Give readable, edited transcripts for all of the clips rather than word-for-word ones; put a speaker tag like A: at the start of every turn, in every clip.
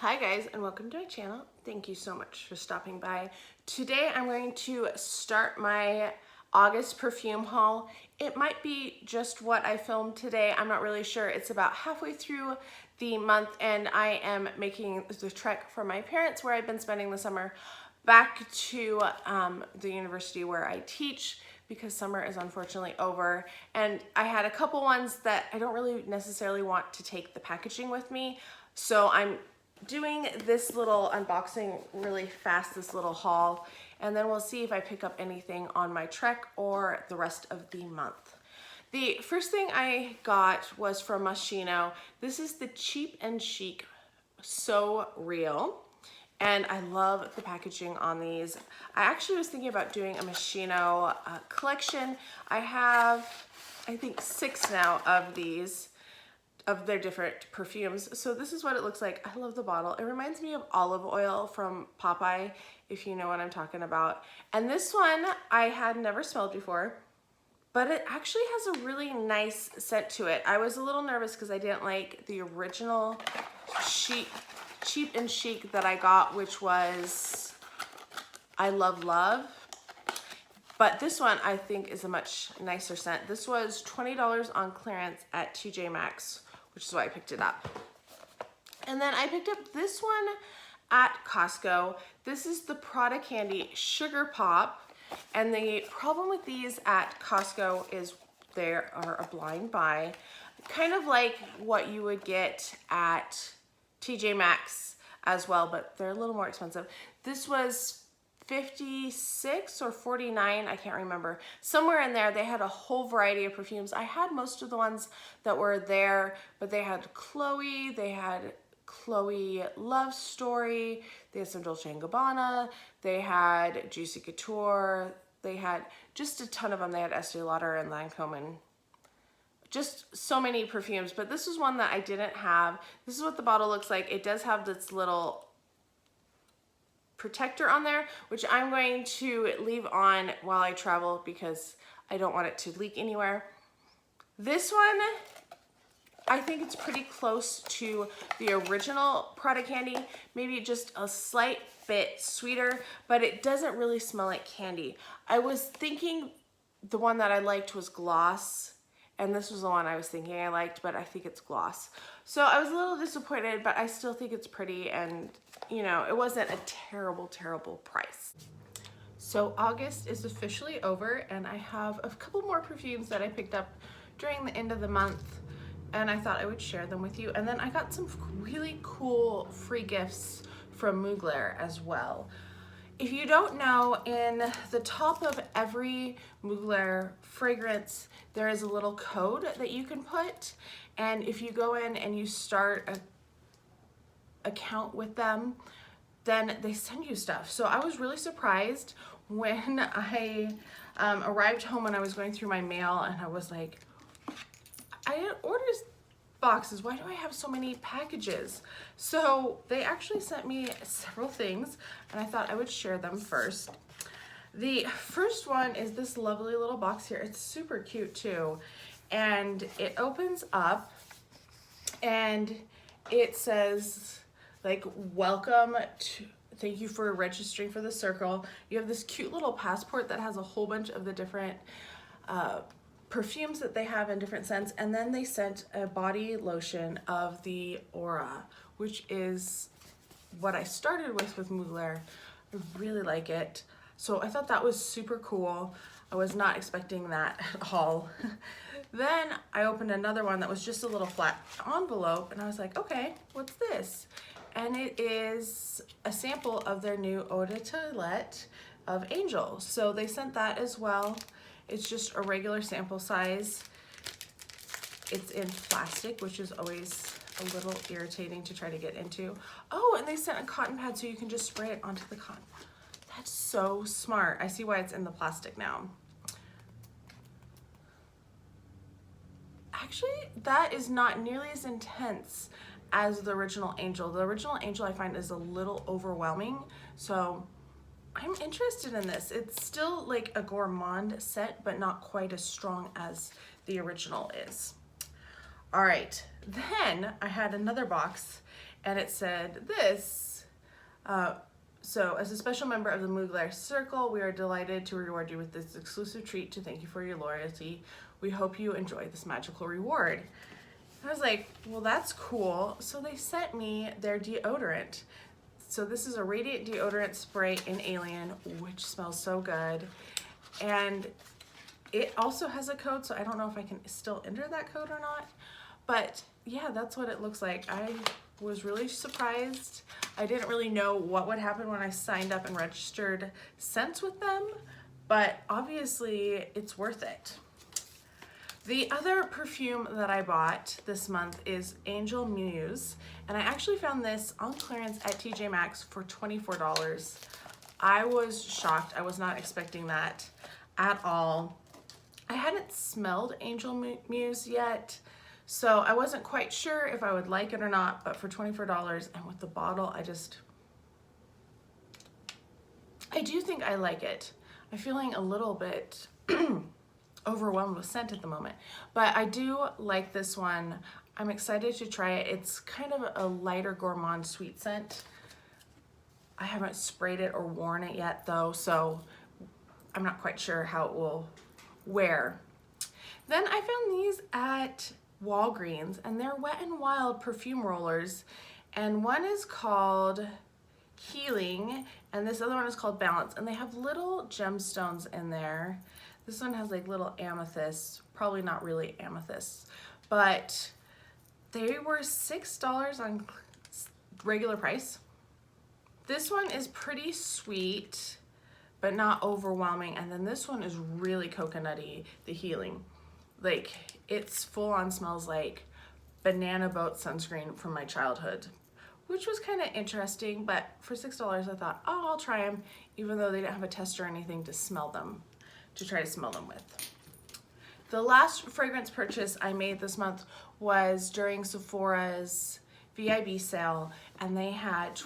A: Hi guys, and welcome to my channel. Thank you so much for stopping by. Today I'm going to start my August perfume haul. It might be just what I filmed today. I'm not really sure. It's about halfway through the month and I am making the trek from my parents where I've been spending the summer back to the university where I teach, because summer is unfortunately over. And I had a couple ones that I don't really necessarily want to take the packaging with me. So I'm doing this little unboxing really fast, this little haul, and then we'll see if I pick up anything on my trek or the rest of the month. The first thing I got was from Moschino. This is the Cheap and Chic So Real. And I love the packaging on these. I actually was thinking about doing a Moschino collection. I have, I think, 6 now of these, of their different perfumes. So this is what it looks like. I love the bottle. It reminds me of olive oil from Popeye, if you know what I'm talking about. And this one I had never smelled before, but it actually has a really nice scent to it. I was a little nervous because I didn't like the original Cheap and Chic that I got, which was I Love Love. But this one I think is a much nicer scent. This was $20 on clearance at TJ Maxx, which is why I picked it up. And then I picked up this one at Costco. This is the Prada Candy Sugar Pop. And the problem with these at Costco is they are a blind buy, kind of like what you would get at TJ Maxx as well, but they're a little more expensive. This was $56 or $49, I can't remember. Somewhere in there, they had a whole variety of perfumes. I had most of the ones that were there, but they had Chloe, they had Chloe Love Story, they had some Dolce & Gabbana, they had Juicy Couture, they had just a ton of them. They had Estee Lauder and Lancome and just so many perfumes, but this was one that I didn't have. This is what the bottle looks like. It does have this little protector on there, which I'm going to leave on while I travel because I don't want it to leak anywhere. This one, I think it's pretty close to the original Prada Candy, maybe just a slight bit sweeter, but it doesn't really smell like candy. I was thinking the one that I liked was Gloss, and this was the one I was thinking I liked, but I think it's Gloss. So I was a little disappointed, but I still think it's pretty, and you know, it wasn't a terrible, terrible price. So August is officially over, and I have a couple more perfumes that I picked up during the end of the month, and I thought I would share them with you. And then I got some really cool free gifts from Mugler as well. If you don't know, in the top of every Mugler fragrance, there is a little code that you can put. And if you go in and you start an account with them, then they send you stuff. So I was really surprised when I arrived home and I was going through my mail and I was like, I didn't order boxes. Why do I have so many packages? So they actually sent me several things and I thought I would share them first. The first one is this lovely little box here. It's super cute too. And it opens up and it says like, welcome to, thank you for registering for the circle. You have this cute little passport that has a whole bunch of the different perfumes that they have in different scents, and then they sent a body lotion of the Aura, which is what I started with Mugler. I really like it. So I thought that was super cool. I was not expecting that at all. Then I opened another one that was just a little flat envelope, and I was like, okay, what's this? And it is a sample of their new Eau de Toilette of Angel. So they sent that as well. It's just a regular sample size. It's in plastic, which is always a little irritating to try to get into. Oh, and they sent a cotton pad so you can just spray it onto the cotton. That's so smart. I see why it's in the plastic now. Actually, that is not nearly as intense as the original Angel. The original Angel I find is a little overwhelming, so I'm interested in this. It's still like a gourmand scent, but not quite as strong as the original is. All right, then I had another box, and it said this. So, as a special member of the Mugler Circle, we are delighted to reward you with this exclusive treat to thank you for your loyalty. We hope you enjoy this magical reward. I was like, well, that's cool. So they sent me their deodorant. So this is a radiant deodorant spray in Alien, which smells so good. And it also has a code, so I don't know if I can still enter that code or not. But yeah, that's what it looks like. I was really surprised. I didn't really know what would happen when I signed up and registered scents with them, but obviously it's worth it. The other perfume that I bought this month is Angel Muse, and I actually found this on clearance at TJ Maxx for $24. I was shocked. I was not expecting that at all. I hadn't smelled Angel Muse yet, so I wasn't quite sure if I would like it or not, but for $24 and with the bottle, I do think I like it. I'm feeling a little bit overwhelmed with scent at the moment, but I do like this one. I'm excited to try it. It's kind of a lighter gourmand sweet scent. I haven't sprayed it or worn it yet though, so I'm not quite sure how it will wear. Then I found these at Walgreens, and they're Wet n Wild perfume rollers, and one is called Healing and this other one is called Balance, and they have little gemstones in there. This one has like little amethysts, probably not really amethysts, but they were $6 on regular price. This one is pretty sweet, but not overwhelming. And then this one is really coconutty, the Healing. Like, it's full on smells like banana boat sunscreen from my childhood, which was kind of interesting, but for $6 I thought, oh, I'll try them, even though they didn't have a test or anything to smell them, to try to smell them with. The last fragrance purchase I made this month was during Sephora's VIB sale, and they had,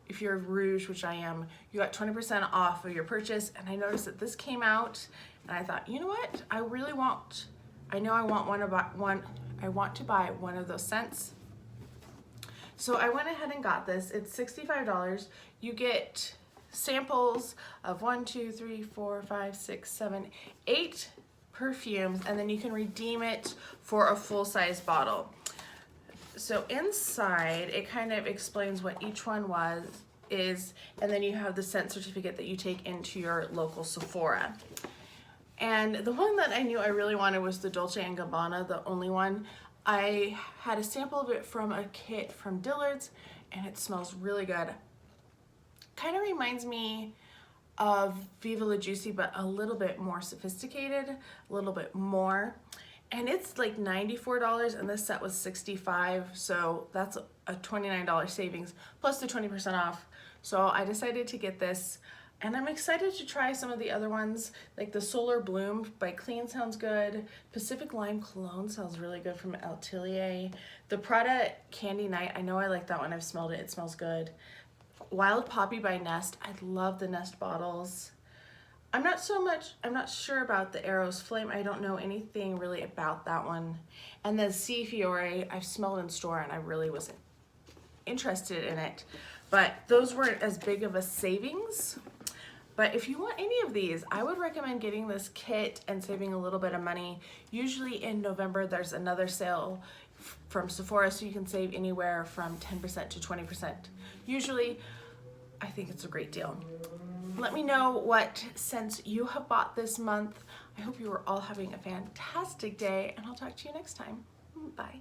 A: if you're Rouge, which I am, you got 20% off of your purchase, and I noticed that this came out, and I thought, you know what, I want to buy one of those scents. So I went ahead and got this. It's $65. You get samples of 1, 2, 3, 4, 5, 6, 7, 8 perfumes, and then you can redeem it for a full-size bottle. So inside, it kind of explains what each one is, and then you have the scent certificate that you take into your local Sephora. And the one that I knew I really wanted was the Dolce & Gabbana, the only one. I had a sample of it from a kit from Dillard's, and it smells really good. Kind of reminds me of Viva La Juicy, but a little bit more sophisticated, a little bit more. And it's like $94, and this set was $65, so that's a $29 savings, plus the 20% off. So I decided to get this, and I'm excited to try some of the other ones, like the Solar Bloom by Clean sounds good. Pacific Lime Cologne sounds really good from Atelier. The Prada Candy Night, I know I like that one, I've smelled it, it smells good. Wild Poppy by Nest, I love the Nest bottles. I'm not sure about the Eros Flame, I don't know anything really about that one. And the Sea Fiore, I've smelled in store and I really wasn't interested in it. But those weren't as big of a savings. But if you want any of these, I would recommend getting this kit and saving a little bit of money. Usually in November, there's another sale from Sephora, so you can save anywhere from 10% to 20%. Usually, I think it's a great deal. Let me know what scents you have bought this month. I hope you are all having a fantastic day, and I'll talk to you next time. Bye.